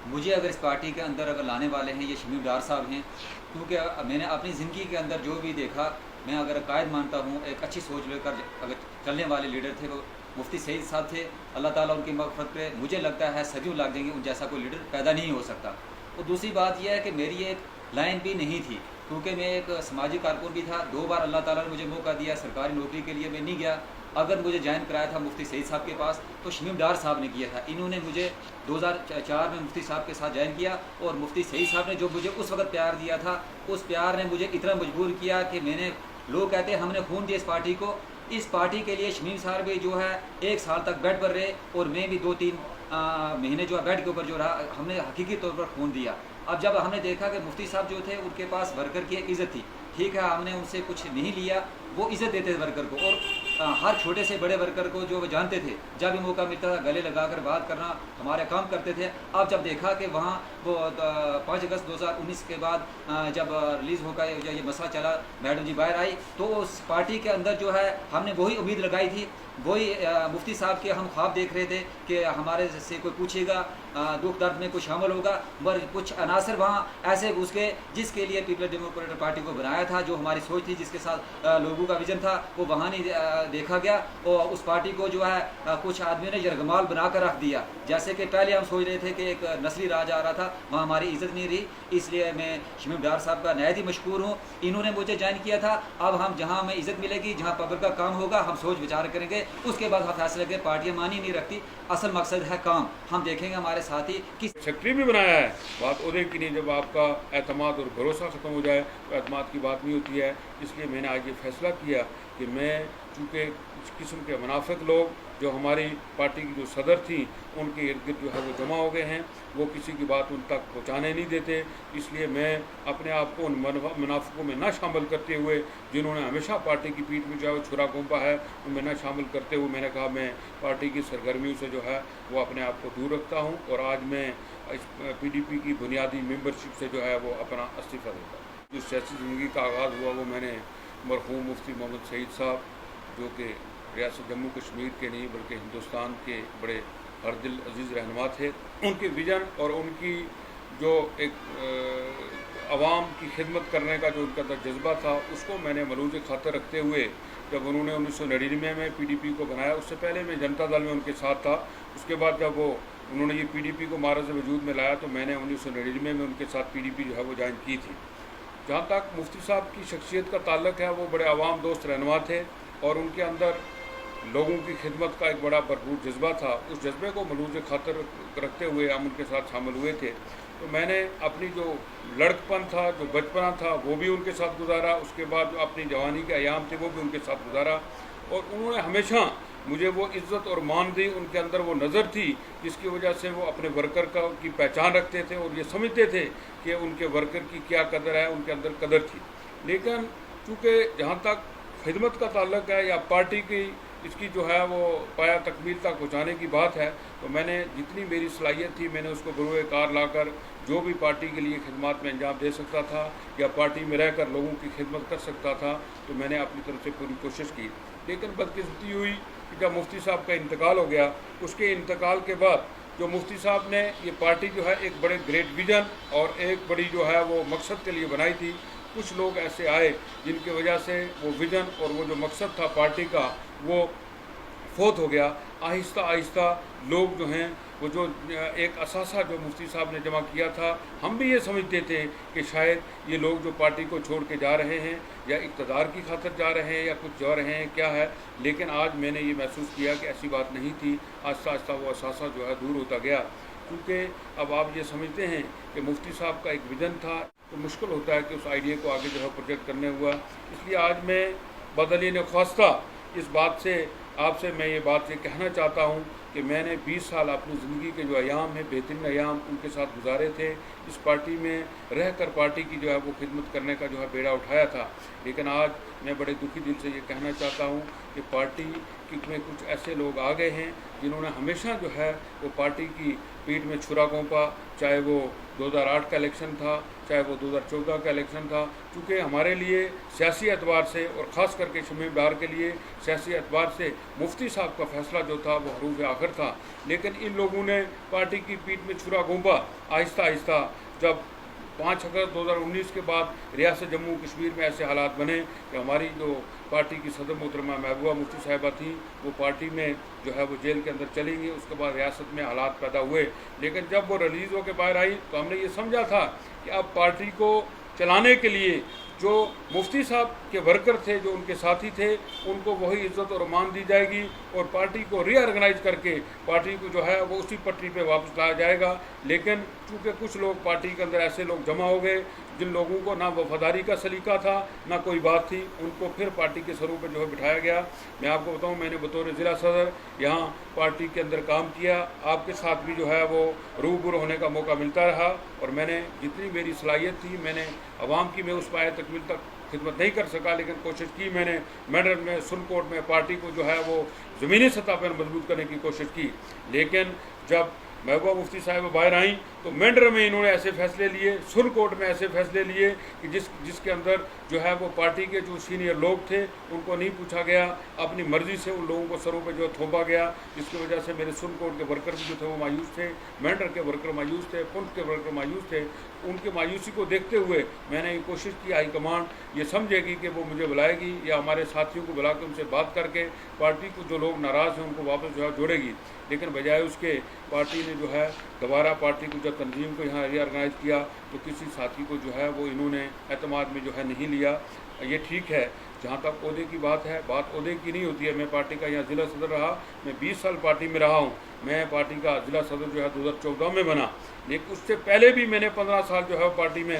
मुझे अगर इस पार्टी के अंदर अगर लाने वाले हैं ये शमीम डार साहब हैं, क्योंकि मैंने अपनी ज़िंदगी के अंदर जो भी देखा, मैं अगर कायद मानता हूँ एक अच्छी सोच लेकर अगर चलने वाले लीडर थे वो मुफ्ती सईद साहब थे। अल्लाह ताला उनकी मग़फ़िरत करे। मुझे लगता है सदियों लग जाएंगे, उन जैसा कोई लीडर पैदा नहीं हो सकता। और दूसरी बात यह है कि मेरी एक लाइन भी नहीं थी, क्योंकि मैं एक समाजी कारकुन भी था। 2 बार अल्लाह ताला ने मुझे मौका दिया सरकारी नौकरी के लिए, मैं नहीं गया। अगर मुझे ज्वाइन कराया था मुफ्ती सईद साहब के पास तो शमीम डार साहब ने किया था। इन्होंने मुझे 2004 में मुफ्ती साहब के साथ ज्वाइन किया, और मुफ्ती सईद साहब ने जो मुझे उस वक्त प्यार दिया था, उस प्यार ने मुझे इतना मजबूर किया कि मैंने, लोग कहते हैं हमने खून दिया इस पार्टी को। इस पार्टी के लिए शमीम साहब भी जो है 1 साल तक बेड पर रहे, और मैं भी 2-3 महीने जो है बेड के ऊपर जो रहा। हमने हकीकी तौर पर खून दिया। अब जब हमने देखा कि मुफ्ती साहब जो थे उनके पास वर्कर की एक इज़्ज़त थी, ठीक है हमने उनसे कुछ नहीं लिया, वो इज़्ज़त देते थे वर्कर को, और हर छोटे से बड़े वर्कर को जो वो जानते थे, जब भी मौका मिलता था गले लगाकर बात करना, हमारे काम करते थे। अब जब देखा कि वहाँ वो 5 अगस्त 2019 के बाद जब रिलीज़ होकर ये मसला चला, मैडम जी बाहर आई, तो उस पार्टी के अंदर जो है हमने वही उम्मीद लगाई थी, वही मुफ्ती साहब के हम ख्वाब देख रहे थे कि हमारे से कोई पूछेगा, दुख दर्द में कोई शामिल होगा। मगर कुछ अनासर वहाँ ऐसे घुस गए जिसके लिए पीपल डेमोक्रेटिक पार्टी को बनाया था, जो हमारी सोच थी, जिसके साथ लोगों का विजन था, वो वहाँ नहीं देखा गया। और उस पार्टी को जो है कुछ आदमियों ने यरगमाल बनाकर रख दिया। जैसे कि पहले हम सोच रहे थे कि एक नस्ली राज आ रहा था, वहाँ हमारी इज़्ज़त नहीं रही। इसलिए मैं शमीम डार साहब का नहायत ही मशकूर हूँ। इन्होंने मुझे ज्वाइन किया था। अब हम जहाँ हमें इज़्ज़त मिलेगी, जहाँ पब्लिक का काम होगा, हम सोच विचार करेंगे, उसके बाद हम फैसले करेंगे। पार्टियाँ मानी नहीं रखती, असल मकसद है काम। हम देखेंगे हमारे साथी किस सेक्रेटरी भी बनाया है। बात उदय की नहीं, जब आपका एतमाद और भरोसा ख़त्म हो जाए तो एतमाद की बात नहीं होती है। इसलिए मैंने आज ये फैसला किया कि मैं, चूँकि इस किस्म के मुनाफिक लोग जो हमारी पार्टी की जो सदर थी उनके इर्द गिर्द जो है वो जमा हो गए हैं, वो किसी की बात उन तक पहुँचाने नहीं देते। इसलिए मैं अपने आप को उन मुनाफिकों में ना शामिल करते हुए, जिन्होंने हमेशा पार्टी की पीठ में जो है वो छुरा घोंपा है, उनमें ना शामिल करते हुए मैंने कहा मैं पार्टी की सरगर्मियों से जो है वो अपने आप को दूर रखता हूँ। और आज मैं इस PDP की बुनियादी मेंबरशिप से जो है वो अपना इस्तीफ़ा देता हूँ। जो सियासी ज़िंदगी का आगाज़ हुआ वो मैंने मरहूम मुफ्ती मोहम्मद सईद साहब, जो कि रियासत जम्मू कश्मीर के नहीं बल्कि हिंदुस्तान के बड़े हरदिल अजीज़ रहनुमा थे, उनके विजन और उनकी जो एक आवाम की खिदमत करने का जो उनका जज्बा था, उसको मैंने मलूज़ खातर रखते हुए, जब उन्होंने 1999 में PDP को बनाया, उससे पहले मैं जनता दल में उनके साथ था। उसके बाद जब वो उन्होंने ये PDP को मारज़ वजूद में लाया तो मैंने 1999 में उनके साथ PDP जो है वो ज्वाइन की थी। जहाँ तक मुफ्ती साहब की शख्सियत का ताल्लुक है, वो बड़े आवाम दोस्त रहनुमा थे, और उनके अंदर लोगों की खिदमत का एक बड़ा भरपूर जज्बा था। उस जज्बे को मलूज़ खातर रखते हुए हम उनके साथ शामिल हुए थे। तो मैंने अपनी जो लड़कपन था, जो बचपना था, वो भी उनके साथ गुजारा। उसके बाद जो अपनी जवानी के अयाम थे वो भी उनके साथ गुजारा, और उन्होंने हमेशा मुझे वो इज़्ज़त और मान दी। उनके अंदर वो नज़र थी जिसकी वजह से वो अपने वर्कर की पहचान रखते थे, और ये समझते थे कि उनके वर्कर की क्या कदर है, उनके अंदर कदर थी। लेकिन चूँकि जहाँ तक खिदमत का ताल्लुक है या पार्टी की इसकी जो है वो पाया तकमील तक पहुँचाने की बात है, तो मैंने जितनी मेरी सलाहियत थी मैंने उसको बरूए कार लाकर जो भी पार्टी के लिए खिदमत में अंजाम दे सकता था या पार्टी में रहकर लोगों की खिदमत कर सकता था, तो मैंने अपनी तरफ से पूरी कोशिश की। लेकिन बदकिस्मती हुई कि जब मुफ्ती साहब का इंतकाल हो गया, उसके इंतकाल के बाद जो मुफ्ती साहब ने ये पार्टी जो है एक बड़े ग्रेट विजन और एक बड़ी जो है वो मकसद के लिए बनाई थी, कुछ लोग ऐसे आए जिनकी वजह से वो विज़न और वो जो मकसद था पार्टी का वो फोत हो गया। आहिस्ता आहिस्ता लोग जो हैं वो जो एक असासा जो मुफ्ती साहब ने जमा किया था, हम भी ये समझते थे कि शायद ये लोग जो पार्टी को छोड़ के जा रहे हैं या इक़्तिदार की खातिर जा रहे हैं या कुछ जा रहे हैं क्या है। लेकिन आज मैंने ये महसूस किया कि ऐसी बात नहीं थी। आहिस्ता आहिस्ता वो असासा जो है दूर होता गया, क्योंकि अब आप ये समझते हैं कि मुफ्ती साहब का एक विज़न था, तो मुश्किल होता है कि उस आइडिया को आगे जो है प्रोजेक्ट करने हुआ। इसलिए आज मैं बदलीन ख्वास्ता इस बात से आपसे मैं ये बात ये कहना चाहता हूँ कि मैंने 20 साल अपनी ज़िंदगी के जो अयाम हैं, बेहतरीन अयाम उनके साथ गुजारे थे। इस पार्टी में रहकर पार्टी की जो है वो खिदमत करने का जो है बेड़ा उठाया था। लेकिन आज मैं बड़े दुखी दिल से ये कहना चाहता हूँ कि पार्टी में कुछ ऐसे लोग आ गए हैं जिन्होंने हमेशा जो है वो पार्टी की पीठ में छुरा घोंपा, चाहे वो 2008 का इलेक्शन था, चाहे वो 2014 का इलेक्शन था। चूँकि हमारे लिए सियासी एतबार से और ख़ास करके शमीम डार के लिए सियासी एतबार से मुफ्ती साहब का फैसला जो था वो हरूफ आखिर था, लेकिन इन लोगों ने पार्टी की पीठ में छुरा घोंपा। आहिस्ता आहिस्ता जब 5 अगस्त 2019 के बाद रियासत जम्मू कश्मीर में ऐसे हालात बने कि हमारी जो पार्टी की सदर मोहतरमा महबूबा मुफ्ती साहिबा थी वो पार्टी में जो है वो जेल के अंदर चली गई। उसके बाद रियासत में हालात पैदा हुए, लेकिन जब वो रिलीज़ होकर बाहर आई तो हमने ये समझा था कि अब पार्टी को चलाने के लिए जो मुफ्ती साहब के वर्कर थे, जो उनके साथी थे, उनको वही इज़्ज़त और मान दी जाएगी और पार्टी को रीऑर्गेनाइज करके पार्टी को जो है वो उसी पटरी पे वापस लाया जाएगा। लेकिन चूँकि कुछ लोग पार्टी के अंदर ऐसे लोग जमा हो गए जिन लोगों को ना वफादारी का सलीका था ना कोई बात थी, उनको फिर पार्टी के स्वरूप में जो है बिठाया गया। मैं आपको बताऊं, मैंने बतौर ज़िला सदर यहाँ पार्टी के अंदर काम किया, आपके साथ भी जो है वो रूबरू होने का मौका मिलता रहा और मैंने जितनी मेरी सलाहियत थी मैंने अवाम की मैं उस पाए तकमील तक खिदमत नहीं कर सका, लेकिन कोशिश की मैंने मेडल में सुनकोट में पार्टी को जो है वो ज़मीनी सतह पर मजबूत करने की कोशिश की। लेकिन जब महबूबा मुफ्ती साहिब बाहर आई तो मेंढर में इन्होंने ऐसे फैसले लिए, सुरकोट में ऐसे फैसले लिए कि जिसके अंदर जो है वो पार्टी के जो सीनियर लोग थे उनको नहीं पूछा गया, अपनी मर्जी से उन लोगों को सरों पे जो थोपा गया, जिसकी वजह से मेरे सुरकोट के वर्कर भी जो थे वो मायूस थे, मेंढर के वर्कर मायूस थे, पुंछ के वर्कर मायूस थे। उनके मायूसी को देखते हुए मैंने ये कोशिश की हाईकमान ये समझेगी कि वो मुझे बुलाएगी या हमारे साथियों को बुला के उनसे बात करके पार्टी को जो लोग नाराज़ हैं उनको वापस जो है जोड़ेगी। लेकिन बजाय उसके पार्टी ने जो है दोबारा पार्टी को जब तंजीम को यहाँ रीऑर्गेनाइज किया तो किसी साथी को जो है वो इन्होंने एतमाद में जो है नहीं लिया। ये ठीक है, जहाँ तक ओहदे की बात है, बात ओहदे की नहीं होती है। मैं पार्टी का यहाँ ज़िला सदर रहा, मैं 20 साल पार्टी में रहा हूँ। मैं पार्टी का ज़िला सदर जो है 2014 में बना, लेकिन उससे पहले भी मैंने 15 साल जो है पार्टी में